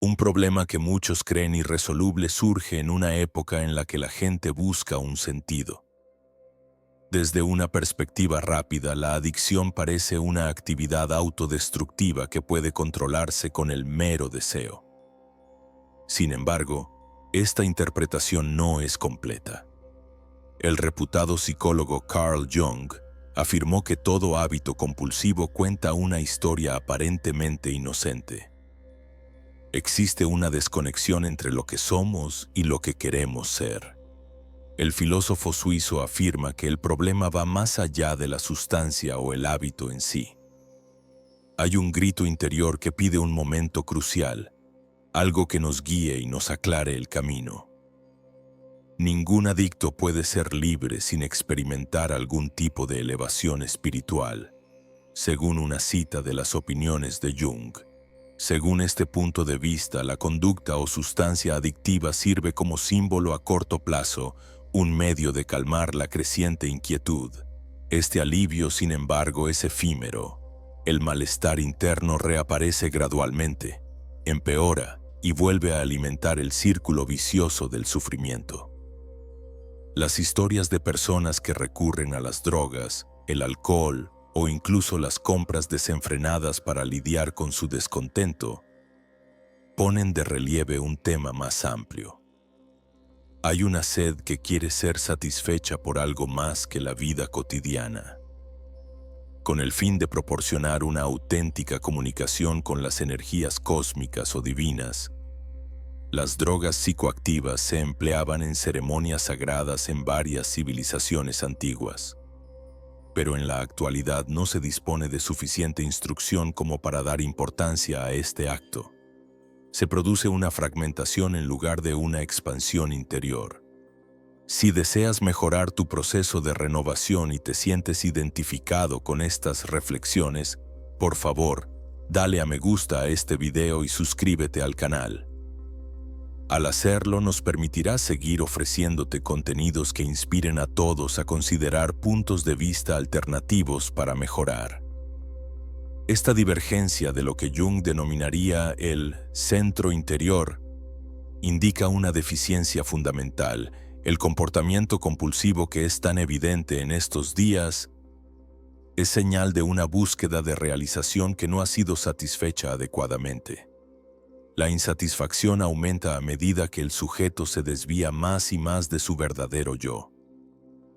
Un problema que muchos creen irresoluble surge en una época en la que la gente busca un sentido. Desde una perspectiva rápida, la adicción parece una actividad autodestructiva que puede controlarse con el mero deseo. Sin embargo, esta interpretación no es completa. El reputado psicólogo Carl Jung afirmó que todo hábito compulsivo cuenta una historia aparentemente inocente. Existe una desconexión entre lo que somos y lo que queremos ser. El filósofo suizo afirma que el problema va más allá de la sustancia o el hábito en sí. Hay un grito interior que pide un momento crucial, algo que nos guíe y nos aclare el camino. Ningún adicto puede ser libre sin experimentar algún tipo de elevación espiritual, según una cita de las opiniones de Jung. Según este punto de vista, la conducta o sustancia adictiva sirve como símbolo a corto plazo, un medio de calmar la creciente inquietud. Este alivio, sin embargo, es efímero. El malestar interno reaparece gradualmente, empeora y vuelve a alimentar el círculo vicioso del sufrimiento. Las historias de personas que recurren a las drogas, el alcohol o incluso las compras desenfrenadas para lidiar con su descontento, ponen de relieve un tema más amplio. Hay una sed que quiere ser satisfecha por algo más que la vida cotidiana. Con el fin de proporcionar una auténtica comunicación con las energías cósmicas o divinas, las drogas psicoactivas se empleaban en ceremonias sagradas en varias civilizaciones antiguas. Pero en la actualidad no se dispone de suficiente instrucción como para dar importancia a este acto. Se produce una fragmentación en lugar de una expansión interior. Si deseas mejorar tu proceso de renovación y te sientes identificado con estas reflexiones, por favor, dale a me gusta a este video y suscríbete al canal. Al hacerlo, nos permitirá seguir ofreciéndote contenidos que inspiren a todos a considerar puntos de vista alternativos para mejorar. Esta divergencia de lo que Jung denominaría el centro interior indica una deficiencia fundamental. El comportamiento compulsivo que es tan evidente en estos días es señal de una búsqueda de realización que no ha sido satisfecha adecuadamente. La insatisfacción aumenta a medida que el sujeto se desvía más y más de su verdadero yo.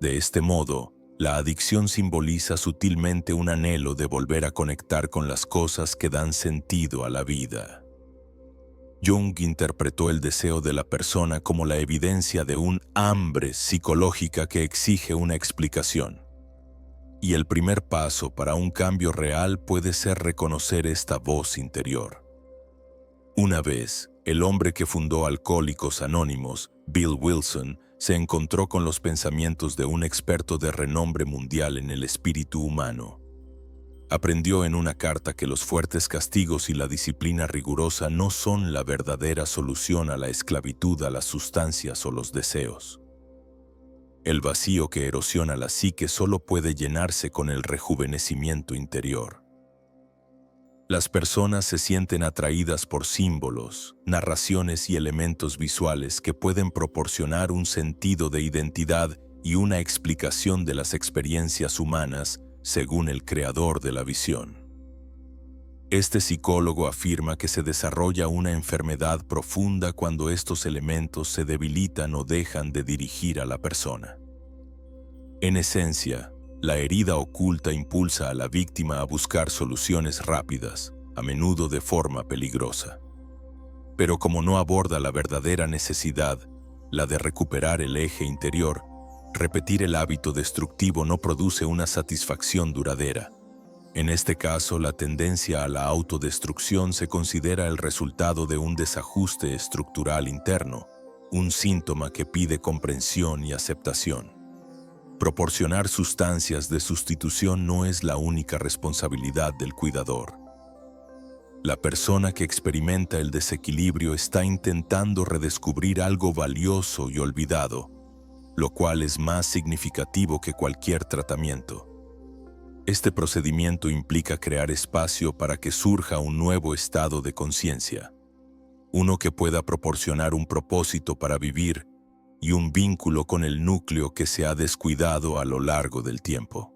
De este modo, la adicción simboliza sutilmente un anhelo de volver a conectar con las cosas que dan sentido a la vida. Jung interpretó el deseo de la persona como la evidencia de un hambre psicológica que exige una explicación. Y el primer paso para un cambio real puede ser reconocer esta voz interior. Una vez, el hombre que fundó Alcohólicos Anónimos, Bill Wilson, se encontró con los pensamientos de un experto de renombre mundial en el espíritu humano. Aprendió en una carta que los fuertes castigos y la disciplina rigurosa no son la verdadera solución a la esclavitud a las sustancias o los deseos. El vacío que erosiona la psique solo puede llenarse con el rejuvenecimiento interior. Las personas se sienten atraídas por símbolos, narraciones y elementos visuales que pueden proporcionar un sentido de identidad y una explicación de las experiencias humanas, según el creador de la visión. Este psicólogo afirma que se desarrolla una enfermedad profunda cuando estos elementos se debilitan o dejan de dirigir a la persona. En esencia, la herida oculta impulsa a la víctima a buscar soluciones rápidas, a menudo de forma peligrosa. Pero como no aborda la verdadera necesidad, la de recuperar el eje interior, repetir el hábito destructivo no produce una satisfacción duradera. En este caso, la tendencia a la autodestrucción se considera el resultado de un desajuste estructural interno, un síntoma que pide comprensión y aceptación. Proporcionar sustancias de sustitución no es la única responsabilidad del cuidador. La persona que experimenta el desequilibrio está intentando redescubrir algo valioso y olvidado, lo cual es más significativo que cualquier tratamiento. Este procedimiento implica crear espacio para que surja un nuevo estado de conciencia. uno que pueda proporcionar un propósito para vivir y un vínculo con el núcleo que se ha descuidado a lo largo del tiempo.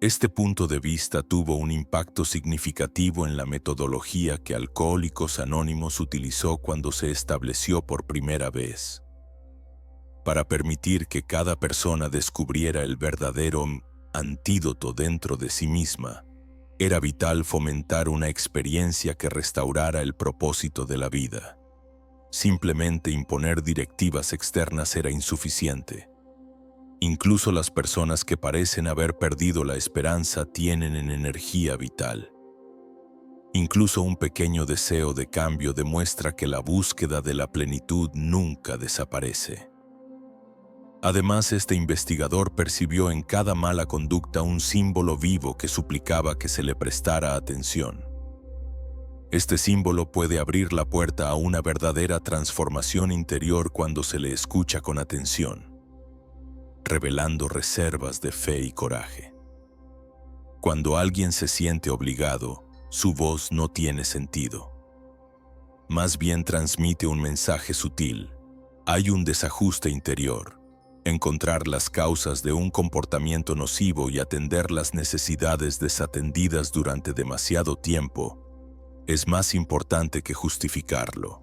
Este punto de vista tuvo un impacto significativo en la metodología que Alcohólicos Anónimos utilizó cuando se estableció por primera vez. Para permitir que cada persona descubriera el verdadero antídoto dentro de sí misma, era vital fomentar una experiencia que restaurara el propósito de la vida. Simplemente imponer directivas externas era insuficiente. Incluso las personas que parecen haber perdido la esperanza tienen en energía vital. Incluso un pequeño deseo de cambio demuestra que la búsqueda de la plenitud nunca desaparece. Además, este investigador percibió en cada mala conducta un símbolo vivo que suplicaba que se le prestara atención. Este símbolo puede abrir la puerta a una verdadera transformación interior cuando se le escucha con atención, revelando reservas de fe y coraje. Cuando alguien se siente obligado, su voz no tiene sentido. Más bien transmite un mensaje sutil. Hay un desajuste interior. Encontrar las causas de un comportamiento nocivo y atender las necesidades desatendidas durante demasiado tiempo es más importante que justificarlo.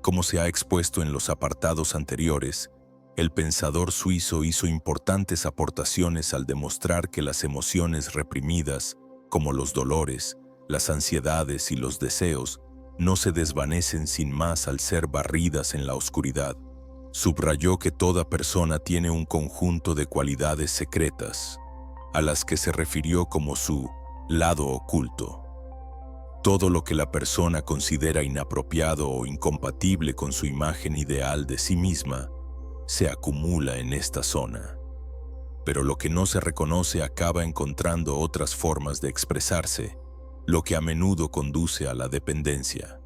Como se ha expuesto en los apartados anteriores, el pensador suizo hizo importantes aportaciones al demostrar que las emociones reprimidas, como los dolores, las ansiedades y los deseos, no se desvanecen sin más al ser barridas en la oscuridad. Subrayó que toda persona tiene un conjunto de cualidades secretas, a las que se refirió como su lado oculto. Todo lo que la persona considera inapropiado o incompatible con su imagen ideal de sí misma se acumula en esta zona. Pero lo que no se reconoce acaba encontrando otras formas de expresarse, lo que a menudo conduce a la dependencia.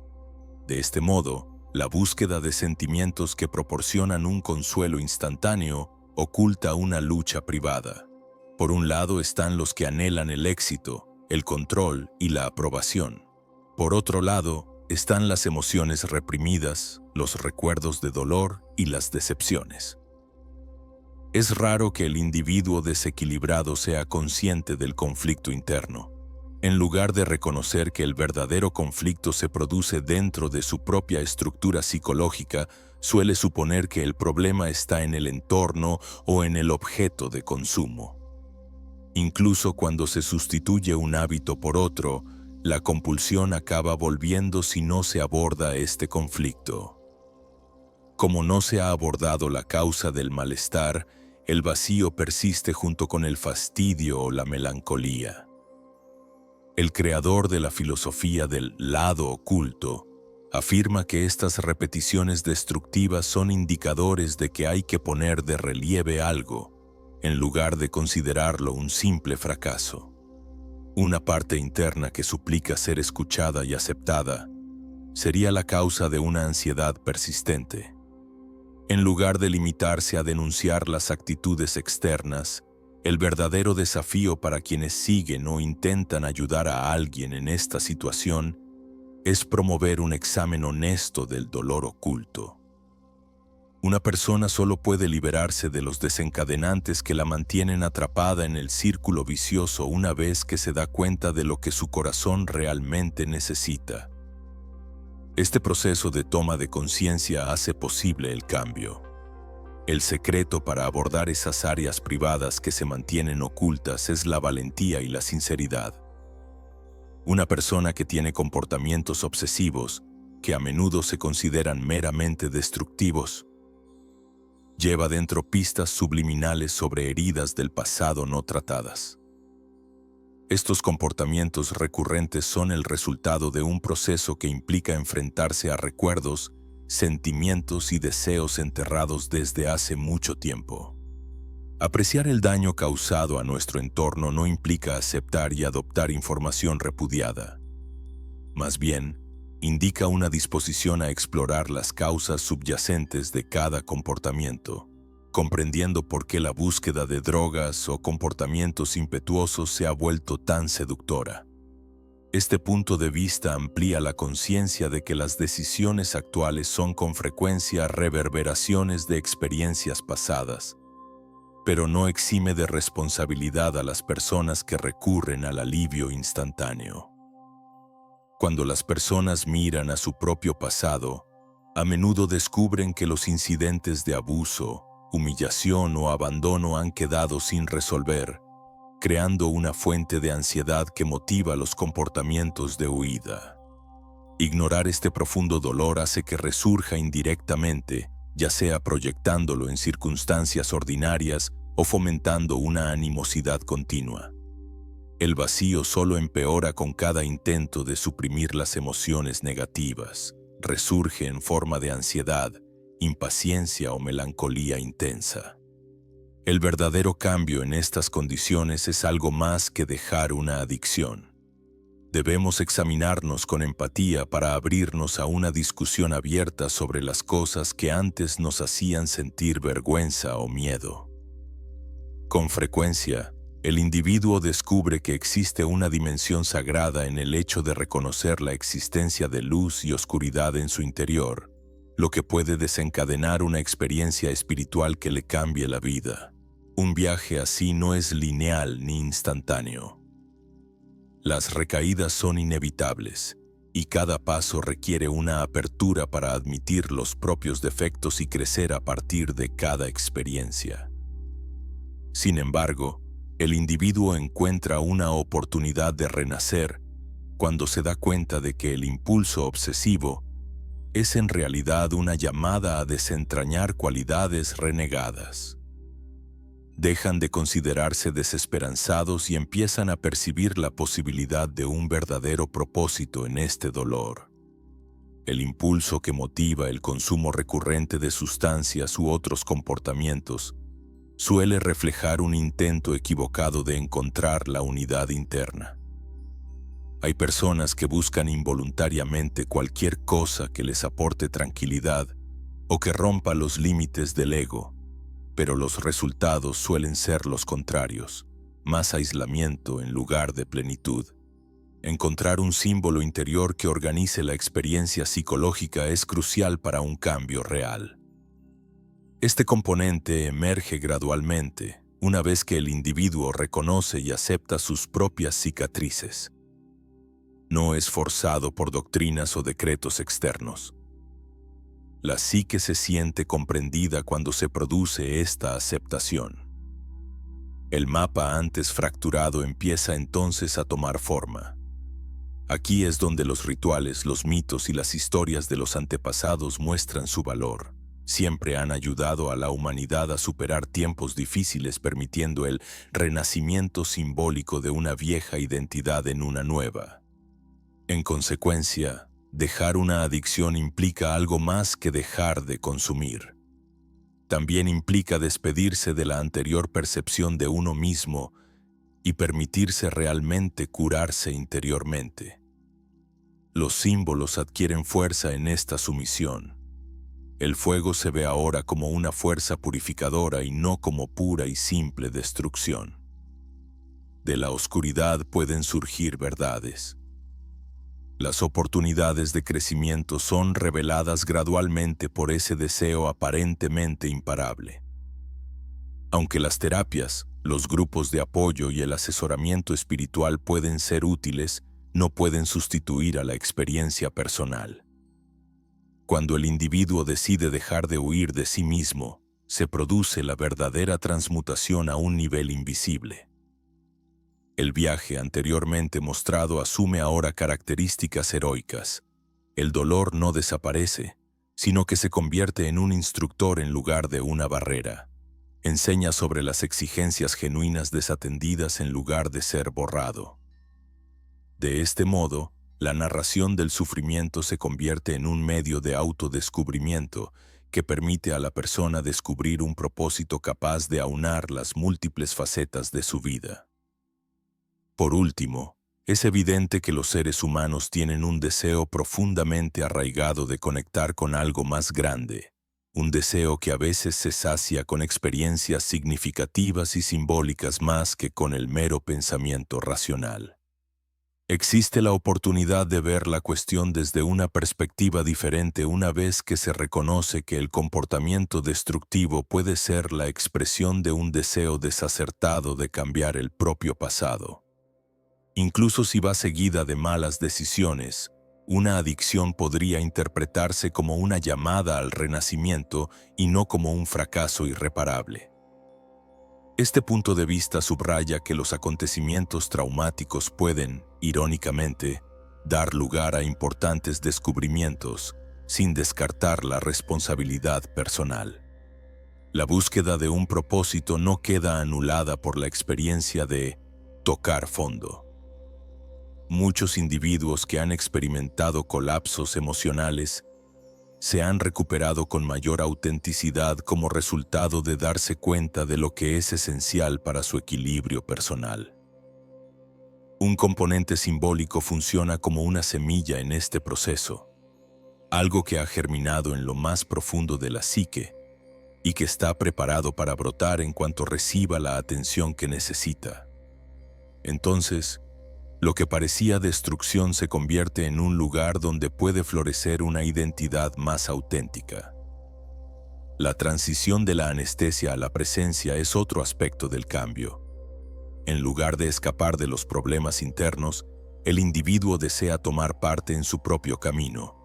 De este modo, la búsqueda de sentimientos que proporcionan un consuelo instantáneo oculta una lucha privada. Por un lado están los que anhelan el éxito, el control y la aprobación. Por otro lado, están las emociones reprimidas, los recuerdos de dolor y las decepciones. Es raro que el individuo desequilibrado sea consciente del conflicto interno. En lugar de reconocer que el verdadero conflicto se produce dentro de su propia estructura psicológica, suele suponer que el problema está en el entorno o en el objeto de consumo. Incluso cuando se sustituye un hábito por otro, la compulsión acaba volviendo si no se aborda este conflicto. Como no se ha abordado la causa del malestar, el vacío persiste junto con el fastidio o la melancolía. El creador de la filosofía del lado oculto afirma que estas repeticiones destructivas son indicadores de que hay que poner de relieve algo, en lugar de considerarlo un simple fracaso. Una parte interna que suplica ser escuchada y aceptada sería la causa de una ansiedad persistente. En lugar de limitarse a denunciar las actitudes externas, el verdadero desafío para quienes siguen o intentan ayudar a alguien en esta situación es promover un examen honesto del dolor oculto. Una persona solo puede liberarse de los desencadenantes que la mantienen atrapada en el círculo vicioso una vez que se da cuenta de lo que su corazón realmente necesita. Este proceso de toma de conciencia hace posible el cambio. El secreto para abordar esas áreas privadas que se mantienen ocultas es la valentía y la sinceridad. Una persona que tiene comportamientos obsesivos, que a menudo se consideran meramente destructivos, lleva dentro pistas subliminales sobre heridas del pasado no tratadas. Estos comportamientos recurrentes son el resultado de un proceso que implica enfrentarse a recuerdos, sentimientos y deseos enterrados desde hace mucho tiempo. Apreciar el daño causado a nuestro entorno no implica aceptar y adoptar información repudiada. Más bien, indica una disposición a explorar las causas subyacentes de cada comportamiento, comprendiendo por qué la búsqueda de drogas o comportamientos impetuosos se ha vuelto tan seductora. Este punto de vista amplía la conciencia de que las decisiones actuales son con frecuencia reverberaciones de experiencias pasadas, pero no exime de responsabilidad a las personas que recurren al alivio instantáneo. Cuando las personas miran a su propio pasado, a menudo descubren que los incidentes de abuso, humillación o abandono han quedado sin resolver, creando una fuente de ansiedad que motiva los comportamientos de huida. Ignorar este profundo dolor hace que resurja indirectamente, ya sea proyectándolo en circunstancias ordinarias o fomentando una animosidad continua. El vacío solo empeora con cada intento de suprimir las emociones negativas. Resurge en forma de ansiedad, impaciencia o melancolía intensa. El verdadero cambio en estas condiciones es algo más que dejar una adicción. Debemos examinarnos con empatía para abrirnos a una discusión abierta sobre las cosas que antes nos hacían sentir vergüenza o miedo. Con frecuencia, el individuo descubre que existe una dimensión sagrada en el hecho de reconocer la existencia de luz y oscuridad en su interior, lo que puede desencadenar una experiencia espiritual que le cambie la vida. Un viaje así no es lineal ni instantáneo. Las recaídas son inevitables, y cada paso requiere una apertura para admitir los propios defectos y crecer a partir de cada experiencia. Sin embargo, el individuo encuentra una oportunidad de renacer cuando se da cuenta de que el impulso obsesivo es en realidad una llamada a desentrañar cualidades renegadas. Dejan de considerarse desesperanzados y empiezan a percibir la posibilidad de un verdadero propósito en este dolor. El impulso que motiva el consumo recurrente de sustancias u otros comportamientos suele reflejar un intento equivocado de encontrar la unidad interna. Hay personas que buscan involuntariamente cualquier cosa que les aporte tranquilidad o que rompa los límites del ego, pero los resultados suelen ser los contrarios, más aislamiento en lugar de plenitud. Encontrar un símbolo interior que organice la experiencia psicológica es crucial para un cambio real. Este componente emerge gradualmente, una vez que el individuo reconoce y acepta sus propias cicatrices. No es forzado por doctrinas o decretos externos. La psique se siente comprendida cuando se produce esta aceptación. El mapa antes fracturado empieza entonces a tomar forma. Aquí es donde los rituales, los mitos y las historias de los antepasados muestran su valor. Siempre han ayudado a la humanidad a superar tiempos difíciles, permitiendo el renacimiento simbólico de una vieja identidad en una nueva. En consecuencia, dejar una adicción implica algo más que dejar de consumir. También implica despedirse de la anterior percepción de uno mismo y permitirse realmente curarse interiormente. Los símbolos adquieren fuerza en esta sumisión. El fuego se ve ahora como una fuerza purificadora y no como pura y simple destrucción. De la oscuridad pueden surgir verdades. Las oportunidades de crecimiento son reveladas gradualmente por ese deseo aparentemente imparable. Aunque las terapias, los grupos de apoyo y el asesoramiento espiritual pueden ser útiles, no pueden sustituir a la experiencia personal. Cuando el individuo decide dejar de huir de sí mismo, se produce la verdadera transmutación a un nivel invisible. El viaje anteriormente mostrado asume ahora características heroicas. El dolor no desaparece, sino que se convierte en un instructor en lugar de una barrera. Enseña sobre las exigencias genuinas desatendidas en lugar de ser borrado. De este modo, la narración del sufrimiento se convierte en un medio de autodescubrimiento que permite a la persona descubrir un propósito capaz de aunar las múltiples facetas de su vida. Por último, es evidente que los seres humanos tienen un deseo profundamente arraigado de conectar con algo más grande, un deseo que a veces se sacia con experiencias significativas y simbólicas más que con el mero pensamiento racional. Existe la oportunidad de ver la cuestión desde una perspectiva diferente una vez que se reconoce que el comportamiento destructivo puede ser la expresión de un deseo desacertado de cambiar el propio pasado. Incluso si va seguida de malas decisiones, una adicción podría interpretarse como una llamada al renacimiento y no como un fracaso irreparable. Este punto de vista subraya que los acontecimientos traumáticos pueden, irónicamente, dar lugar a importantes descubrimientos, sin descartar la responsabilidad personal. La búsqueda de un propósito no queda anulada por la experiencia de tocar fondo. Muchos individuos que han experimentado colapsos emocionales se han recuperado con mayor autenticidad como resultado de darse cuenta de lo que es esencial para su equilibrio personal. Un componente simbólico funciona como una semilla en este proceso, algo que ha germinado en lo más profundo de la psique y que está preparado para brotar en cuanto reciba la atención que necesita. Entonces, lo que parecía destrucción se convierte en un lugar donde puede florecer una identidad más auténtica. La transición de la anestesia a la presencia es otro aspecto del cambio. En lugar de escapar de los problemas internos, el individuo desea tomar parte en su propio camino.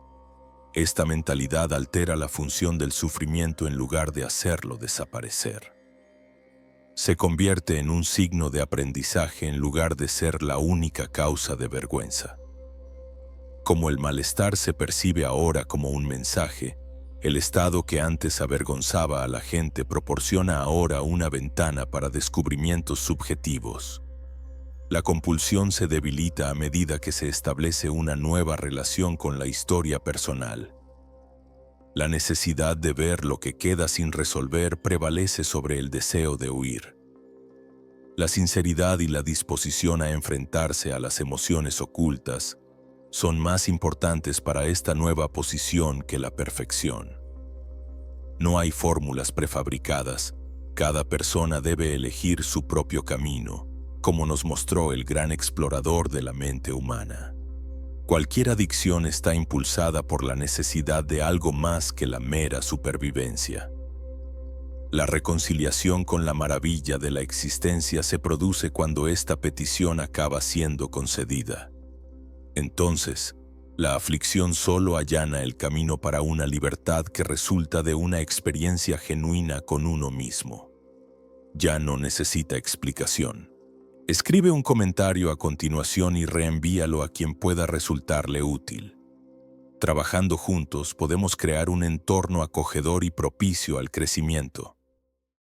Esta mentalidad altera la función del sufrimiento en lugar de hacerlo desaparecer. Se convierte en un signo de aprendizaje en lugar de ser la única causa de vergüenza. Como el malestar se percibe ahora como un mensaje, el estado que antes avergonzaba a la gente proporciona ahora una ventana para descubrimientos subjetivos. La compulsión se debilita a medida que se establece una nueva relación con la historia personal. La necesidad de ver lo que queda sin resolver prevalece sobre el deseo de huir. La sinceridad y la disposición a enfrentarse a las emociones ocultas son más importantes para esta nueva posición que la perfección. No hay fórmulas prefabricadas, cada persona debe elegir su propio camino, como nos mostró el gran explorador de la mente humana. Cualquier adicción está impulsada por la necesidad de algo más que la mera supervivencia. La reconciliación con la maravilla de la existencia se produce cuando esta petición acaba siendo concedida. Entonces, la aflicción solo allana el camino para una libertad que resulta de una experiencia genuina con uno mismo. Ya no necesita explicación. Escribe un comentario a continuación y reenvíalo a quien pueda resultarle útil. Trabajando juntos podemos crear un entorno acogedor y propicio al crecimiento.